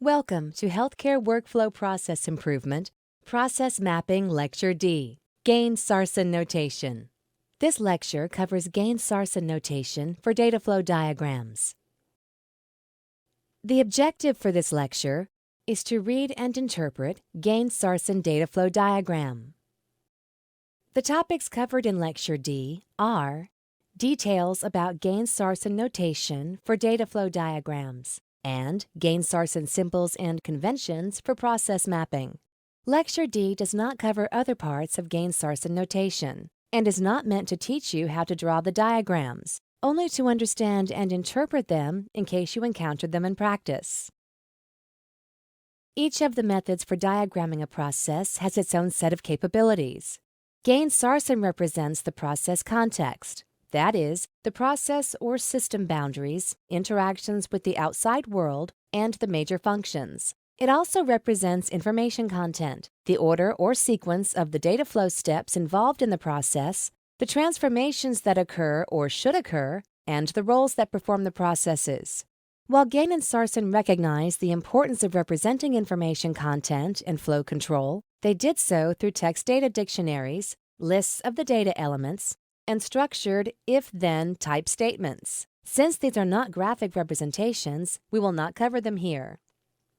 Welcome to Healthcare Workflow Process Improvement, Process Mapping Lecture D, Gain-Sarson Notation. This lecture covers Gain-Sarson notation for data flow diagrams. The objective for this lecture is to read and interpret Gain-Sarson data flow diagram. The topics covered in Lecture D are details about Gain-Sarson notation for data flow diagrams and Gain-Sarson symbols and conventions for process mapping. Lecture D does not cover other parts of Gain-Sarson notation and is not meant to teach you how to draw the diagrams, only to understand and interpret them in case you encountered them in practice. Each of the methods for diagramming a process has its own set of capabilities. Gain-Sarson represents the process context. That is, the process or system boundaries, interactions with the outside world, and the major functions. It also represents information content, the order or sequence of the data flow steps involved in the process, the transformations that occur or should occur, and the roles that perform the processes. While Gain and Sarson recognized the importance of representing information content and flow control, they did so through text data dictionaries, lists of the data elements, and structured if-then type statements. Since these are not graphic representations, we will not cover them here.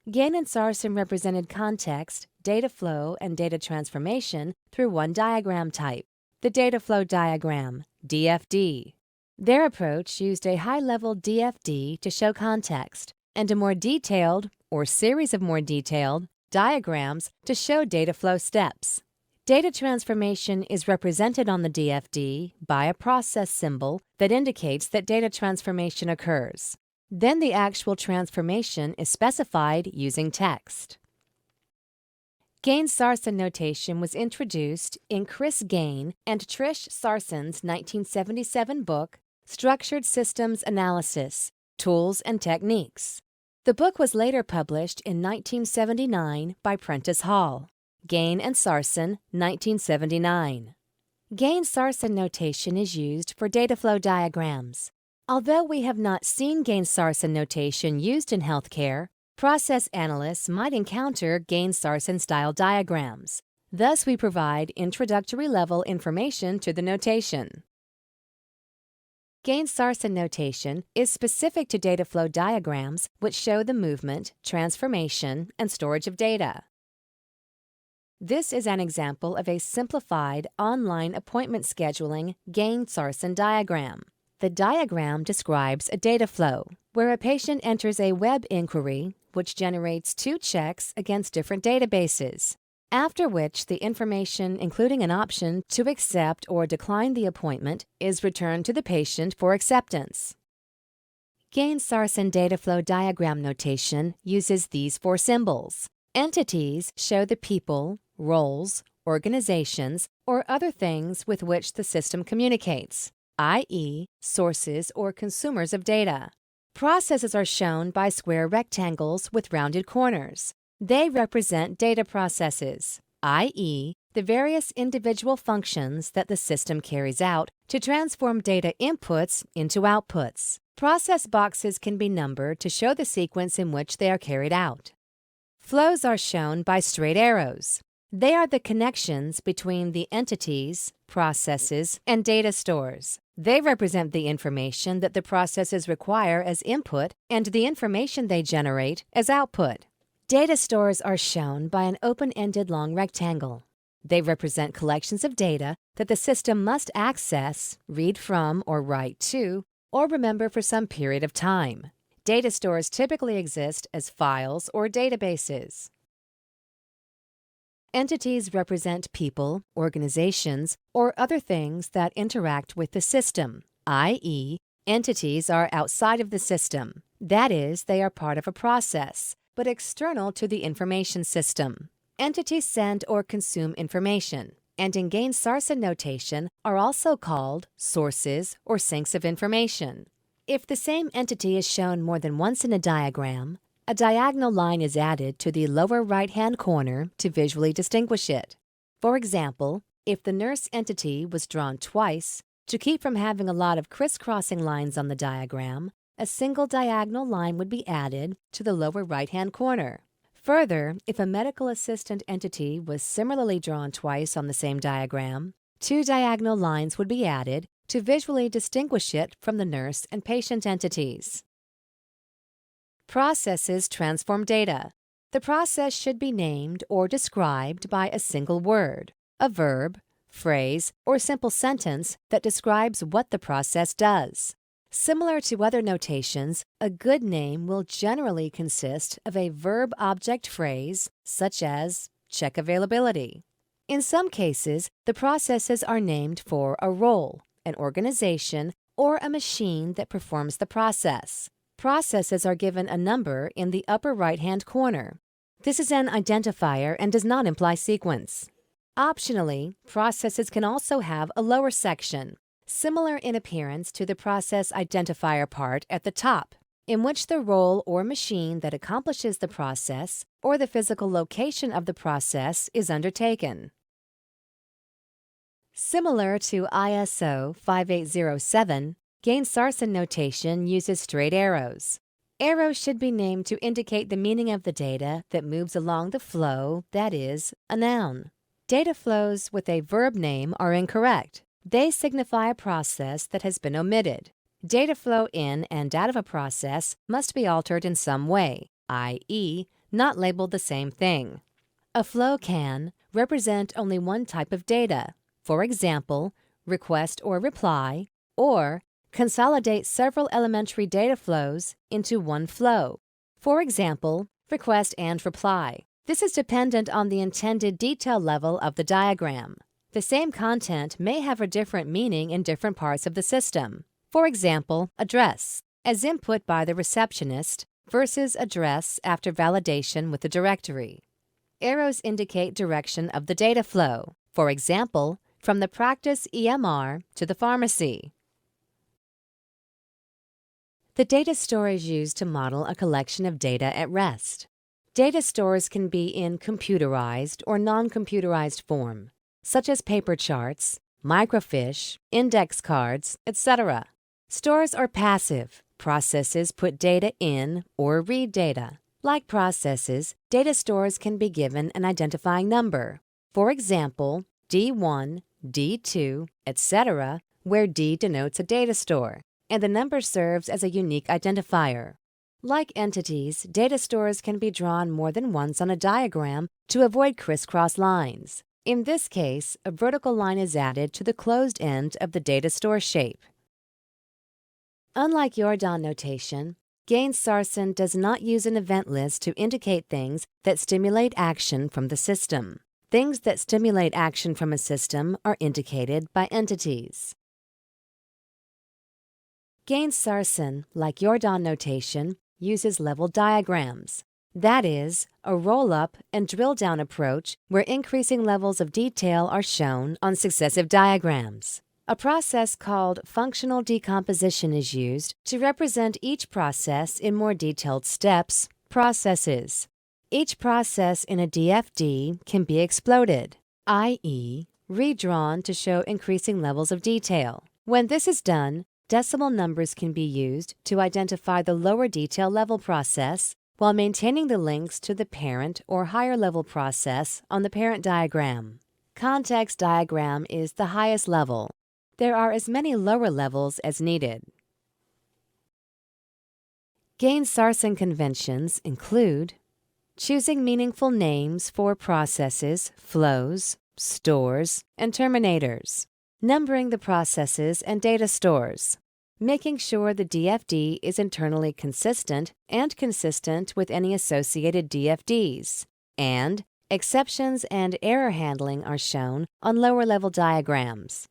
Gain and Sarson represented context, data flow, and data transformation through one diagram type, the data flow diagram, DFD. Their approach used a high-level DFD to show context, and a more detailed, or series of more detailed, diagrams to show data flow steps. Data transformation is represented on the DFD by a process symbol that indicates that data transformation occurs. Then the actual transformation is specified using text. Gain-Sarson notation was introduced in Chris Gain and Trish Sarson's 1977 book, Structured Systems Analysis, Tools and Techniques. The book was later published in 1979 by Prentice Hall. Gain and Sarson, 1979. Gain-Sarson notation is used for data flow diagrams. Although we have not seen Gain-Sarson notation used in healthcare, process analysts might encounter Gain-Sarson style diagrams. Thus, we provide introductory level information to the notation. Gain-Sarson notation is specific to data flow diagrams which show the movement, transformation, and storage of data. This is an example of a simplified online appointment scheduling Gain-Sarson diagram. The diagram describes a data flow where a patient enters a web inquiry which generates two checks against different databases, after which the information, including an option to accept or decline the appointment, is returned to the patient for acceptance. Gain-Sarson data flow diagram notation uses these four symbols. Entities show the people, roles, organizations, or other things with which the system communicates, i.e., sources or consumers of data. Processes are shown by square rectangles with rounded corners. They represent data processes, i.e., the various individual functions that the system carries out to transform data inputs into outputs. Process boxes can be numbered to show the sequence in which they are carried out. Flows are shown by straight arrows. They are the connections between the entities, processes, and data stores. They represent the information that the processes require as input and the information they generate as output. Data stores are shown by an open-ended long rectangle. They represent collections of data that the system must access, read from, or write to, or remember for some period of time. Data stores typically exist as files or databases. Entities represent people, organizations, or other things that interact with the system, i.e., entities are outside of the system. That is, they are part of a process, but external to the information system. Entities send or consume information, and in Gain-Sarson notation are also called sources or sinks of information. If the same entity is shown more than once in a diagram, a diagonal line is added to the lower right-hand corner to visually distinguish it. For example, if the nurse entity was drawn twice, to keep from having a lot of crisscrossing lines on the diagram, a single diagonal line would be added to the lower right-hand corner. Further, if a medical assistant entity was similarly drawn twice on the same diagram, 2 diagonal lines would be added to visually distinguish it from the nurse and patient entities. Processes transform data. The process should be named or described by a single word, a verb, phrase, or simple sentence that describes what the process does. Similar to other notations, a good name will generally consist of a verb-object phrase, such as check availability. In some cases, the processes are named for a role, an organization, or a machine that performs the process. Processes are given a number in the upper right-hand corner. This is an identifier and does not imply sequence. Optionally, processes can also have a lower section, similar in appearance to the process identifier part at the top, in which the role or machine that accomplishes the process or the physical location of the process is undertaken. Similar to ISO 5807, Sarson notation uses straight arrows. Arrows should be named to indicate the meaning of the data that moves along the flow, that is, a noun. Data flows with a verb name are incorrect. They signify a process that has been omitted. Data flow in and out of a process must be altered in some way, i.e., not labeled the same thing. A flow can represent only one type of data, for example, request or reply, or consolidate several elementary data flows into one flow. For example, request and reply. This is dependent on the intended detail level of the diagram. The same content may have a different meaning in different parts of the system. For example, address, as input by the receptionist versus address after validation with the directory. Arrows indicate direction of the data flow. For example, from the practice EMR to the pharmacy. The data store is used to model a collection of data at rest. Data stores can be in computerized or non-computerized form, such as paper charts, microfiche, index cards, etc. Stores are passive. Processes put data in or read data. Like processes, data stores can be given an identifying number. For example, D1, D2, etc., where D denotes a data store, and the number serves as a unique identifier. Like entities, data stores can be drawn more than once on a diagram to avoid crisscross lines. In this case, a vertical line is added to the closed end of the data store shape. Unlike Jordan notation, Sarson does not use an event list to indicate things that stimulate action from the system. Things that stimulate action from a system are indicated by entities. Sarson, like Jordan notation, uses level diagrams. That is, a roll-up and drill-down approach where increasing levels of detail are shown on successive diagrams. A process called functional decomposition is used to represent each process in more detailed steps, processes. Each process in a DFD can be exploded, i.e., redrawn to show increasing levels of detail. When this is done, decimal numbers can be used to identify the lower detail level process while maintaining the links to the parent or higher level process on the parent diagram. Context diagram is the highest level. There are as many lower levels as needed. Sarson conventions include choosing meaningful names for processes, flows, stores, and terminators, numbering the processes and data stores, making sure the DFD is internally consistent and consistent with any associated DFDs, and exceptions and error handling are shown on lower-level diagrams.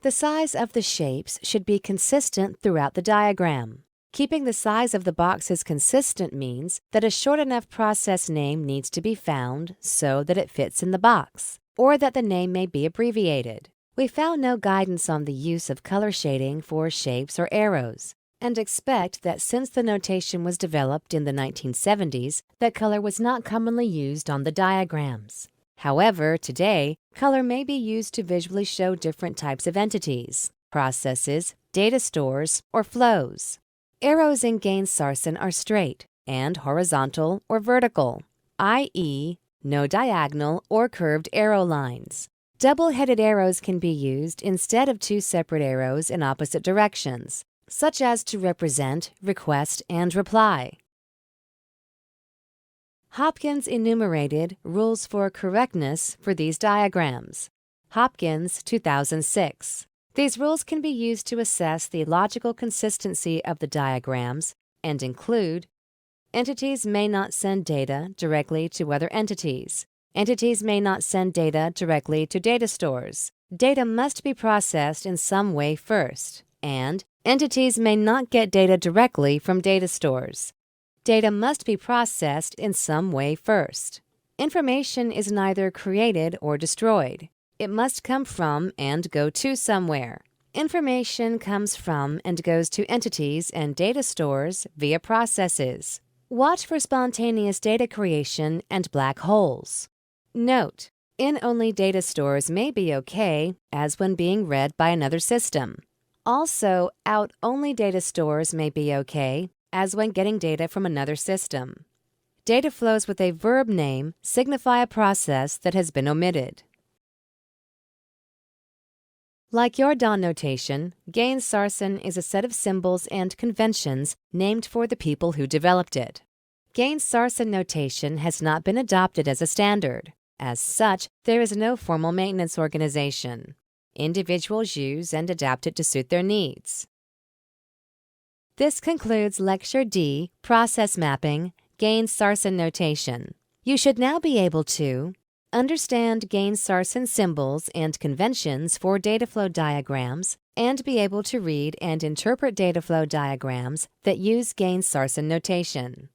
The size of the shapes should be consistent throughout the diagram. Keeping the size of the boxes consistent means that a short enough process name needs to be found so that it fits in the box, or that the name may be abbreviated. We found no guidance on the use of color shading for shapes or arrows, and expect that since the notation was developed in the 1970s, that color was not commonly used on the diagrams. However, today, color may be used to visually show different types of entities, processes, data stores, or flows. Arrows in Gaines Sarson are straight and horizontal or vertical, i.e., no diagonal or curved arrow lines. Double-headed arrows can be used instead of two separate arrows in opposite directions, such as to represent request and reply. Hopkins enumerated rules for correctness for these diagrams. Hopkins, 2006. These rules can be used to assess the logical consistency of the diagrams and include: entities may not send data directly to other entities. Entities may not send data directly to data stores. Data must be processed in some way first. And entities may not get data directly from data stores. Data must be processed in some way first. Information is neither created or destroyed. It must come from and go to somewhere. Information comes from and goes to entities and data stores via processes. Watch for spontaneous data creation and black holes. Note: in-only data stores may be okay, as when being read by another system. Also, out-only data stores may be okay, as when getting data from another system. Data flows with a verb name signify a process that has been omitted. Like your DON notation, Gaines Sarson is a set of symbols and conventions named for the people who developed it. Gaines Sarson notation has not been adopted as a standard. As such, there is no formal maintenance organization. Individuals use and adapt it to suit their needs. This concludes Lecture D, Process Mapping, Gaines Sarson Notation. You should now be able to understand Gaines Sarson symbols and conventions for data flow diagrams and be able to read and interpret data flow diagrams that use Gaines Sarson notation.